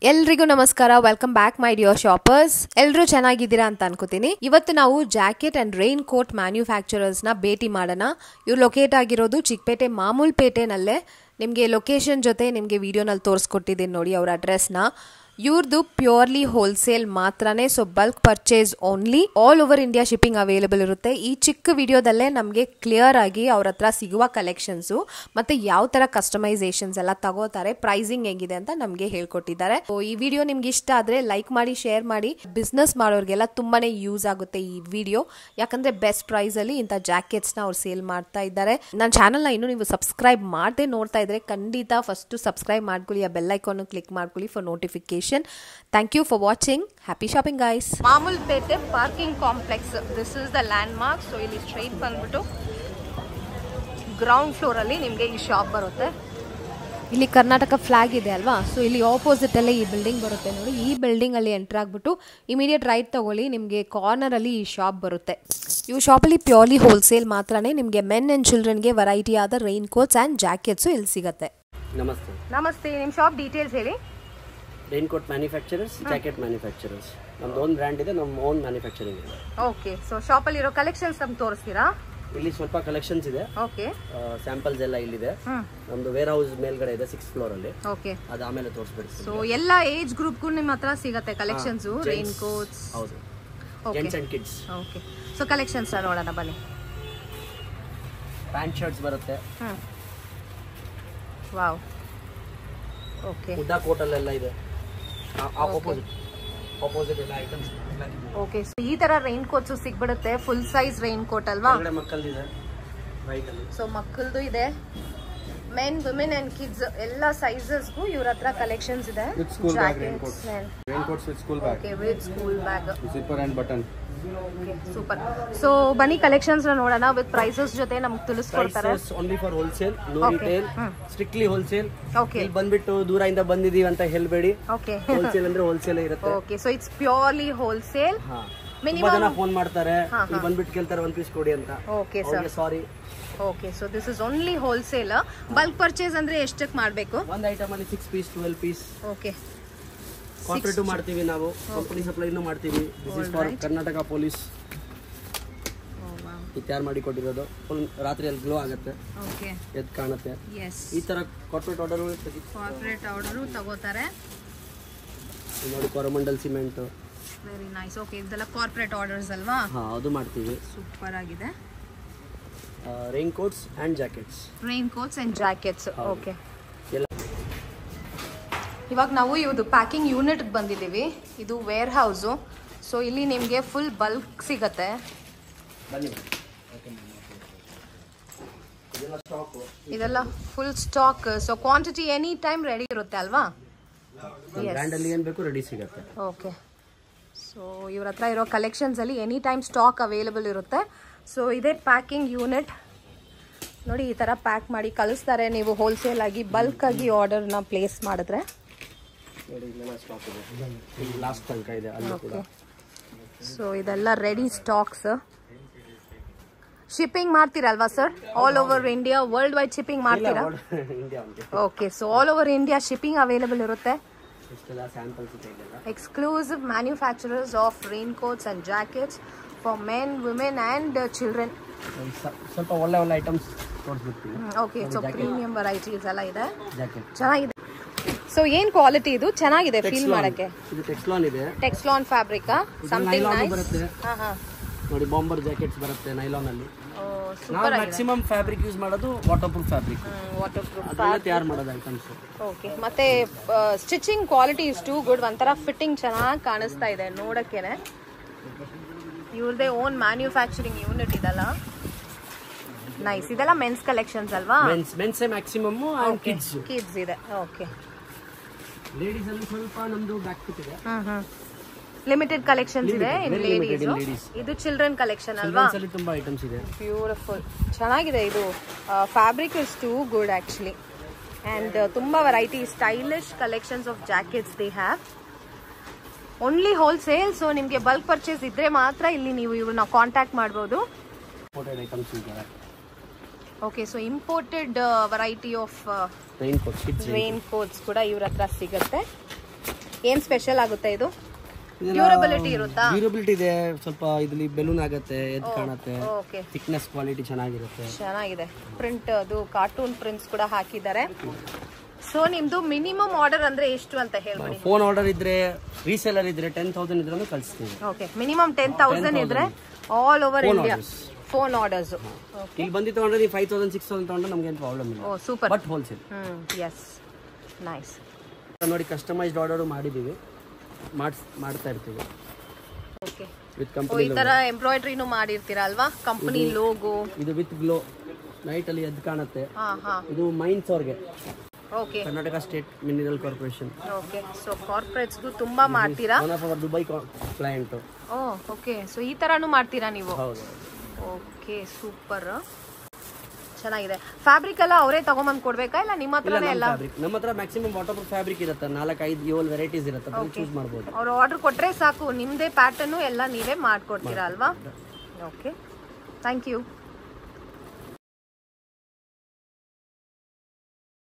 ಎಲ್ರಿಗೂ ನಮಸ್ಕಾರ. Welcome back my dear shoppers. ಎಲ್ಲರೂ ಚೆನ್ನಾಗಿದ್ದೀರಾ ಅಂತ ಅನ್ಕೋತೀನಿ. ಇವತ್ತು ನಾವು ಜಾಕೆಟ್ ಅಂಡ್ ರೈನ್ ಕೋಟ್ ಮ್ಯಾನ್ಯುಫ್ಯಾಕ್ಚರರ್ಸ್ ನ ಭೇಟಿ ಮಾಡೋಣ. ಇವ್ರು ಲೊಕೇಟ್ ಆಗಿರೋದು ಚಿಕ್ಕಪೇಟೆ ಮಾಮೂಲ್ ಪೇಟೆನಲ್ಲೇ. ನಿಮಗೆ ಲೊಕೇಶನ್ ಜೊತೆ ನಿಮಗೆ ವಿಡಿಯೋನಲ್ಲಿ ತೋರಿಸ್ಕೊಟ್ಟಿದ್ದೀನಿ ನೋಡಿ ಅವ್ರ ಅಡ್ರೆಸ್ನ. ಇವ್ರದ್ದು ಪ್ಯೂರ್ಲಿ ಹೋಲ್ಸೇಲ್ ಮಾತ್ರನೇ, so bulk purchase only. All over India shipping available ಇರುತ್ತೆ. ಈ ಚಿಕ್ಕ ವಿಡಿಯೋದಲ್ಲೇ ನಮಗೆ ಕ್ಲಿಯರ್ ಆಗಿ ಅವ್ರ ಹತ್ರ ಸಿಗುವ ಕಲೆಕ್ಷನ್ಸು ಮತ್ತೆ ಯಾವ ತರ ಕಸ್ಟಮೈಸೇಷನ್ಸ್ ಎಲ್ಲ ತಗೋತಾರೆ, ಪ್ರೈಸಿಂಗ್ ಹೆಂಗಿದೆ ಅಂತ ನಮಗೆ ಹೇಳ್ಕೊಟ್ಟಿದ್ದಾರೆ. ಈ ವಿಡಿಯೋ ನಿಮ್ಗೆ ಇಷ್ಟ ಆದ್ರೆ ಲೈಕ್ ಮಾಡಿ, ಶೇರ್ ಮಾಡಿ. ಬಿಸ್ನೆಸ್ ಮಾಡೋರಿಗೆಲ್ಲ ತುಂಬಾನೇ ಯೂಸ್ ಆಗುತ್ತೆ ಈ ವಿಡಿಯೋ, ಯಾಕಂದ್ರೆ ಬೆಸ್ಟ್ ಪ್ರೈಸ್ ಅಲ್ಲಿ ಇಂಥ ಜಾಕೆಟ್ಸ್ ನ ಅವ್ರು ಸೇಲ್ ಮಾಡ್ತಾ ಇದ್ದಾರೆ. ನನ್ನ ಚಾನಲ್ ನ ಇನ್ನು ನೀವು ಸಬ್ಸ್ಕ್ರೈಬ್ ಮಾಡದೆ ನೋಡ್ತಾ ಇದ್ರೆ ಖಂಡಿತ ಫಸ್ಟ್ ಸಬ್ಸ್ಕ್ರೈಬ್ ಮಾಡ್ಕೊಳ್ಳಿ, ಆ ಬೆಲ್ ಐಕಾನ್ ಕ್ಲಿಕ್ ಮಾಡ್ಕೊಳ್ಳಿ for notification. Thank you for watching. Happy shopping guys. Mamul Pete parking complex. This is the landmark. So ಇಲ್ಲಿ straight ಬಂದ್ಬಿಟ್ಟು ಗ್ರೌಂಡ್ ಫ್ಲೋರ್ ಅಲ್ಲಿ ನಿಮಗೆ ಈ ಶಾಪ್ ಬರುತ್ತೆ. ಇಲ್ಲಿ ಕರ್ನಾಟಕ ಫ್ಲಾಗ್ ಇದೆ ಅಲ್ವಾ, ಸೊ ಇಲ್ಲಿ ಆಪೋಸಿಟ್ ಅಲ್ಲೇ ಈ ಬಿಲ್ಡಿಂಗ್ ಬರುತ್ತೆ ನೋಡಿ. ಈ ಬಿಲ್ಡಿಂಗ್ ಅಲ್ಲಿ ಎಂಟರ್ ಆಗ್ಬಿಟ್ಟು ಇಮಿಡಿಯೇಟ್ ರೈಟ್ ತಗೊಳ್ಳಿ, ನಿಮಗೆ ಕಾರ್ನರ್ ಅಲ್ಲಿ ಈ ಶಾಪ್ ಬರುತ್ತೆ. ಈ ಶಾಪಲ್ಲಿ ಪ್ಯೂರ್ಲಿ ಹೋಲ್ಸೇಲ್ ಮಾತ್ರನೇ. ನಿಮಗೆ ಮೆನ್ ಅಂಡ್ ಚಿಲ್ಡ್ರನ್ಗೆ ವೆರೈಟಿ ಆದ ರೈನ್ ಕೋಟ್ಸ್ ಅಂಡ್ ಜಾಕೆಟ್ಸ್ ಇಲ್ಲಿ ಸಿಗುತ್ತೆ. ನಮಸ್ತೆ, ನಿಮ್ಮ ಶಾಪ್ ಡೀಟೇಲ್ಸ್ ಹೇಳಿ. Rain coat manufacturers, jacket manufacturers. ನಮ್ದು ಓನ್ ಬ್ರ್ಯಾಂಡ್ ಇದೆ, ನಮ್ಮ ಓನ್ ಮ್ಯಾನುಫ್ಯಾಕ್ಚರಿಂಗ್ ಇದೆ. ಓಕೆ, ಸೊ ಶಾಪ್ ಅಲ್ಲಿ ಇರೋ ಕಲೆಕ್ಷನ್ಸ್ ನಮ್ಗೆ ತೋರಿಸ್ತೀರಾ? ಇಲ್ಲಿ ಸ್ವಲ್ಪ ಕಲೆಕ್ಷನ್ಸ್ ಇದೆ. ಓಕೆ, ಸ್ಯಾಂಪಲ್ಸ್ ಎಲ್ಲ ಇಲ್ಲಿದೆ. ನಮ್ದು ವೇರ್ ಹೌಸ್ ಮೇಲ್ಗಡೆ ಇದೆ 6th ಫ್ಲೋರ್ ಅಲ್ಲಿ. ಓಕೆ, ಅದು ಆಮೇಲೆ ತೋರಿಸ್ಬಿಡ್ತೀನಿ. ಸೊ ಎಲ್ಲಾ ಏಜ್ ಗ್ರೂಪ್ಗೂ ನಿಮ್ಮ ಹತ್ರ ಸಿಗುತ್ತೆ ಕಲೆಕ್ಷನ್ಸ್, ರೈನ್ ಕೋಟ್ಸ್. ಹೌದು, gents and kids. Okay, so collections ನೋಡೋಣ ಬನ್ನಿ. ಪ್ಯಾಂಟ್ ಶರ್ಟ್ಸ್ ಬರುತ್ತೆ. Wow, okay. ಉಡ್ಡಾ ಕೋಟ್ ಅಲ್ಲೆಲ್ಲ ಇದೆ. ಆಪೋಸಿಟ್ ಎಲ್ಲ ಐಟಮ್ಸ್. ಓಕೆ, ಸೊ ಈ ತರ ರೈನ್ ಕೋಟ್ಸ್ ಸಿಗ್ಬಿಡುತ್ತೆ. ಫುಲ್ ಸೈಜ್ ರೈನ್ ಕೋಟ್ ಅಲ್ವಾ? ಮಕ್ಕಳಿದೆ ರೈಟ್ ಅಲ್ಲಿ. ಸೊ ಮಕ್ಕಳದು ಇದೆ, ಮೆನ್, ವುಮೆನ್ ಅಂಡ್ ಕಿಡ್ಸ್ ಎಲ್ಲ ಸೈಜಸ್ಗೂ ಇವ್ರ ಹತ್ರ ಕಲೆಕ್ಷನ್ಸ್ ಇದೆ. Rain coats with school bag. Okay, with school bag, zipper and button. Okay, super. So ಬನ್ನಿ ಕಲೆಕ್ಷನ್ಸ್ ನೋಡೋಣ, ವಿತ್ ಪ್ರೈಸಸ್ ಜೊತೆ ನಮ್ಗೆ ತಿಳಿಸ್ಕೊಡ್ತಾರೆ. Only for wholesale, no retail, strictly wholesale. Okay, ಇಲ್ಲಿ ಬಂದ್ಬಿಟ್ಟು ದೂರದಿಂದ ಬಂದಿದೀವಿ ಅಂತ ಹೇಳ್ಬೇಡಿ. ಓಕೆ, ಹೋಲ್ಸೇಲ್ ಅಂದ್ರೆ ಹೋಲ್ಸೇಲ್ ಇರುತ್ತೆ. Okay, so it's purely wholesale. ತುಂಬಾ ಜನ ಫೋನ್ ಮಾಡ್ತಾರೆ, ಇಲ್ಲಿ ಬಂದ್ಬಿಟ್ಟು ಕೇಳ್ತಾರೆ ಒಂದ್ ಪೀಸ್ ಕೊಡಿ ಅಂತ. Okay sir, sorry. Okay, so this is only wholesale. Bulk purchase ಅಂದ್ರೆ ಎಷ್ಟಕ್ಕೆ ಮಾಡಬೇಕು? ಒಂದು ಐಟಮ್ ಅಲ್ಲಿ 6 ಪೀಸ್ 12 ಪೀಸ್. ಓಕೆ, ಕಾಂಟ್ರಾಕ್ಟ್ ಮಾಡ್ತೀವಿ ನಾವು, ಕಂಪನಿ ಸಪ್ಲೈನು ಮಾಡ್ತೀವಿ. This is for Karnataka police. ಇದು ತಯಾರು ಮಾಡಿ ಕೊಟ್ಟಿರೋದು. ಫುಲ್ ರಾತ್ರಿ ಅಲ್ಲಿ ಗ್ಲೋ ಆಗುತ್ತೆ, ಓಕೆ, ಎದ್ದು ಕಾಣುತ್ತೆ. ಎಸ್, ಈ ತರ ಕಾರ್ಪೊರೇಟ್ ಆರ್ಡರ್ ತಗೋತಾರೆ ನೋಡಿ. ಕೊರಮಂಡಲ್ ಸಿಮೆಂಟ್, ವೆರಿ ನೈಸ್. ಓಕೆ, ಇದೆಲ್ಲ ಕಾರ್ಪೊರೇಟ್ ಆರ್ಡರ್ಸ್ ಅಲ್ವಾ? ಅದು ಮಾಡ್ತೀವಿ. ಸೂಪರ್ ಆಗಿದೆ. Rain coats and jackets. Rain coats and jackets. Okay, ಎಲ್ಲ ಇವಾಗ ನಾವು ಇವ್ದು ಪ್ಯಾಕಿಂಗ್ ಯೂನಿಟ್ ಬಂದಿದ್ದೀವಿ. ಇದು ವೇರ್ ಹೌಸು. ಸೊ ಇಲ್ಲಿ ನಿಮಗೆ ಫುಲ್ ಬಲ್ಕ್ ಸಿಗತ್ತೆ. ಇದೆಲ್ಲ full stack. So quantity any time ready ಇರುತ್ತೆ ಅಲ್ವಾ? ಬ್ರ್ಯಾಂಡ್ ಅಲ್ಲಿ ಏನ್ ಬೇಕು ರೆಡಿ ಸಿಗುತ್ತೆ. ಓಕೆ, ಸೊ ಇವ್ರ ಹತ್ರ ಇರೋ ಕಲೆಕ್ಷನ್ಸ್ ಅಲ್ಲಿ ಎನಿ ಟೈಮ್ ಸ್ಟಾಕ್ ಅವೈಲೇಬಲ್ ಇರುತ್ತೆ. ಸೊ ಇದೇ ಪ್ಯಾಕಿಂಗ್ ಯೂನಿಟ್ ನೋಡಿ. ಈ ತರ ಪ್ಯಾಕ್ ಮಾಡಿ ಕಳಿಸ್ತಾರೆ. ನೀವು ಹೋಲ್ಸೇಲ್ ಆಗಿ ಬಲ್ಕ್ ಆಗಿ ಆರ್ಡರ್ನ ಪ್ಲೇಸ್ ಮಾಡಿದ್ರೆ ಲಾಸ್ಟ್ ತನಕ ಇದೆ ಅಲ್ಲಿ ಕೂಡ. ಸೊ ಇದೆಲ್ಲ ರೆಡಿ ಸ್ಟಾಕ್ಸ್. ಶಿಪ್ಪಿಂಗ್ ಮಾಡ್ತೀರಲ್ವಾ sir? All over India, world wide shipping ಮಾಡ್ತೀರಾ? Okay, so all over India shipping available ಇರುತ್ತೆ. Exclusive manufacturers of rain coats and jackets for men, women and children. ಸ್ವಲ್ಪ ಒಳ್ಳೆ ಒಳ್ಳೆ ಐಟಮ್ಸ್ ತೋರಿಸ್ಬಿಡ್ತೀವಿ. Okay, so premium varieties ಎಲ್ಲ ಇದೆ, ಚೆನ್ನಾಗಿದೆ. So ಏನ್ ಕ್ವಾಲಿಟಿ ಇದು? ಚೆನ್ನಾಗಿದೆ ಫೀಲ್ ಮಾಡಕ್ಕೆ. ಇದು ಟೆಕ್ಸ್ಲಾನ್ ಇದೆ, ಟೆಕ್ಸ್ಲಾನ್ ಫ್ಯಾಬ್ರಿಕ್ ಸಮಥಿಂಗ್ ನೈಸ್ ಬರುತ್ತೆ. ನೋಡಿ, ಬಾಂಬರ್ ಜಾಕೆಟ್ಸ್ ಬರುತ್ತೆ ನೈಲಾನ್ ಅಲ್ಲಿ. ನಾವು ಮ್ಯಾಕ್ಸಿಮಮ್ ಫ್ಯಾಬ್ರಿಕ್ ಯೂಸ್ ಮಾಡೋದು water proof fabric. Water proof ತಯಾರು ಮಾಡೋದು ಐಟಮ್ಸ್. ಓಕೆ, ಮತ್ತೆ stitching quality is too good. ಒಂಥರ ಫಿಟ್ಟಿಂಗ್ ಚೆನ್ನಾಗಿ ಕಾಣಿಸ್ತಾ ಇದೆ ನೋಡಕ್ಕೇನೆ. ಇವ್ರದೇ ಓನ್ ಮ್ಯಾನ್ಯುಫ್ಯಾಕ್ಚರಿಂಗ್ ಯೂನಿಟ್ ಇದೆಲ್ಲ. ನೈಸ್. ಇದೆಲ್ಲ ಮೆನ್ಸ್ ಕಲೆಕ್ಷನ್ಸ್ ಅಲ್ವಾ? ಮೆನ್ಸ್ ಮ್ಯಾಕ್ಸಿಮಮ್ ಅಂಡ್ ಕಿಡ್ಸ್ ಇದೆ. ಓಕೆ, ಲೇಡೀಸ್ ಅಲ್ಲಿ ಸ್ವಲ್ಪ ನಮ್ದು ಬ್ಯಾಕ್ ಫಿಟ್ ಇದೆ. ಲಿಮಿಟೆಡ್ ಕಲೆಕ್ಷನ್ಸ್ ಇದೆ ಇನ್ ಲೇಡೀಸ್. ಇದು ಚಿಲ್ಡ್ರನ್ ಕಲೆಕ್ಷನ್ ಅಲ್ವಾ? ತುಂಬಾ ಐಟಮ್ಸ್ ಇದೆ. ಬ್ಯೂಟಿಫುಲ್, ಚೆನ್ನಾಗಿದೆ ಇದು. Fabric is too good actually. And ತುಂಬಾ variety stylish collections of jackets they have. Only wholesale. So ನಿಮಗೆ ಬಲ್ಕ್ ಪರ್ಚೇಸ್ ಇದ್ರೆ ಮಾತ್ರ ಇಲ್ಲಿ ನೀವು ಇವ್ರನ್ನ ಕಾಂಟ್ಯಾಕ್ಟ್ ಮಾಡಬಹುದು. Okay, so imported variety of rain quotes ಕೂಡ ಇವ್ರ ಹತ್ರ ಸಿಗುತ್ತೆ. ಏನ್ ಸ್ಪೆಷಲ್ ಆಗುತ್ತೆ ಇದು? ಡ್ಯೂರಬಿಲಿಟಿ ಇರುತ್ತಾ? ಡ್ಯೂರಬಿಲಿಟಿ ಇದೆ, ಸ್ವಲ್ಪ ಇದರಲ್ಲಿ ಬೆಲೂನ್ ಆಗುತ್ತೆ, ಎದ್ದು ಕಾಣುತ್ತೆ, ಓಕೆ, ಥಿಕ್ನೆಸ್ ಕ್ವಾಲಿಟಿ ಚೆನ್ನಾಗಿರುತ್ತೆ. ಚೆನ್ನಾಗಿದೆ. ಪ್ರಿಂಟ್ ಅದು ಕಾರ್ಟೂನ್ ಪ್ರಿಂಟ್ಸ್ ಕೂಡ ಹಾಕಿದ್ದಾರೆ. ಸೊ ನಿಮ್ದು ಮಿನಿಮಮ್ ಆರ್ಡರ್ ಅಂದ್ರೆ ಎಷ್ಟು ಅಂತ ಹೇಳ್ಬಿಡಿ. ಫೋನ್ ಆರ್ಡರ್ ಇದ್ರೆ, ರೀಸೇಲರ್ ಇದ್ರೆ 10,000 ಇದ್ರೂ ಕಳಿಸ್ತೀವಿ. ಓಕೆ, ಮಿನಿಮಮ್ 10,000 ಇದ್ರೆ all over India phone orders. ಇಲ್ಲಿ ಬಂದು ತಗೊಂಡ್ರೆ ನೀವು 5,000 6,000 ತಗೊಂಡ್ರೆ ನಮ್ಗೆ ಏನು ಪ್ರಾಬ್ಲಮ್ ಇಲ್ಲ. Oh super. But wholesale. Yes, nice. ನೋಡಿ ಕಸ್ಟಮೈಸ್ಡ್ ಆರ್ಡರ್ ಮಾಡಿದೀವಿ, ಮಾಡ್ತಾ ಇರ್ತೀವಿ. ಓಕೆ, ವಿತ್ ಈ ಕಂಪನಿ ತರ ಎಂಬ್ರಾಯ್ಡ್ರಿನೂ ಮಾಡಿರ್ತೀರಾ ಅಲ್ವಾ? Company logo. ಇದು ವಿತ್ ಗ್ಲೋ, ನೈಟ್ ಅಲ್ಲಿ ಎದ್ದು ಕಾಣುತ್ತೆ. ಹಾ ಹಾ, ಇದು ಮೈನ್ಸ್ ಅವ್ರಿಗೆ, okay, Karnataka state mineral corporation. Okay. So ಕಾರ್ಪೊರೇಟ್ಸ್ಗೂ ತುಂಬಾ ಮಾಡ್ತೀರಾ? One of our Dubai client. Oh okay. So ಈ ತರಾನು ಮಾಡ್ತೀರಾ ನೀವು? ಹೌದು. ಓಕೆ, ಸೂಪರ್, ಚೆನ್ನಾಗಿದೆ. ಫ್ಯಾಬ್ರಿಕ್ ಎಲ್ಲ ಅವರೇ ತಗೊಂಬಂದ್ ಕೊಡ್ಬೇಕಾ ಇಲ್ಲ ನಿಮ್ಮ ಹತ್ರನೇ ಎಲ್ಲ? ನಮ್ಮ ಹತ್ರ ಮ್ಯಾಕ್ಸಿಮಮ್ ವಾಟರ್ ಪ್ರೂಫ್ ಫ್ಯಾಬ್ರಿಕ್ ಇರುತ್ತೆ, 4, 5, 7 ವೆರೈಟೀಸ್ ಇರುತ್ತೆ, ಚೂಸ್ ಮಾಡಬಹುದು. ಅವ್ರು ಆರ್ಡರ್ ಕೊಟ್ರೆ ಸಾಕು, ನಿಮ್ದೇ ಪ್ಯಾಟರ್ನು ಎಲ್ಲ ನೀವೇ ಮಾಡ್ಕೊಡ್ತೀರಾ ಅಲ್ವಾ? Okay, thank you.